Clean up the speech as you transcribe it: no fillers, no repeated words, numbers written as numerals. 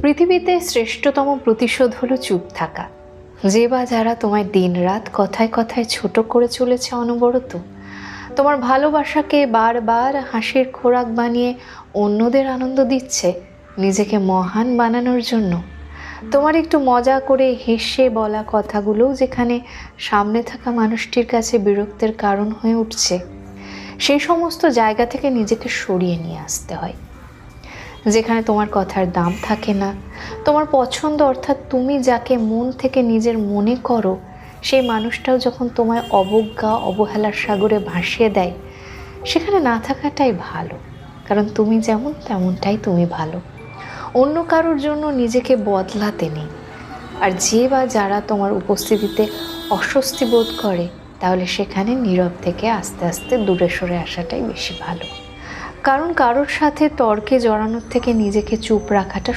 পৃথিবীতে শ্রেষ্ঠতম প্রতিশোধ হলো চুপ থাকা। যে বা যারা তোমায় দিনরাত কথায় কথায় ছোট করে চলেছে অনবরত, তোমার ভালোবাসাকে বারবার হাসির খোরাক বানিয়ে অন্যদের আনন্দ দিচ্ছে নিজেকে মহান বানানোর জন্য, তোমার একটু মজা করে হেসে বলা কথাগুলোও যেখানে সামনে থাকা মানুষটির কাছে বিরক্তের কারণ হয়ে উঠছে, সেই সমস্ত জায়গা থেকে নিজেকে সরিয়ে নিয়ে আসতে হয়। যেখানে তোমার কথার দাম থাকে না, তোমার পছন্দ অর্থাৎ তুমি যাকে মন থেকে নিজের মনে করো সেই মানুষটাও যখন তোমায় অবজ্ঞা অবহেলার সাগরে ভাসিয়ে দেয়, সেখানে না থাকাটাই ভালো। কারণ তুমি যেমন তেমনটাই তুমি ভালো, অন্য কারোর জন্য নিজেকে বদলাতে নেই। আর যে বা যারা তোমার উপস্থিতিতে অস্বস্তি বোধ করে, তাহলে সেখানে নীরব থেকে আস্তে আস্তে দূরে সরে আসাটাই বেশি ভালো। কারণ কারোর সাথে তর্কে জড়ানোর থেকে নিজেকে চুপ রাখাটা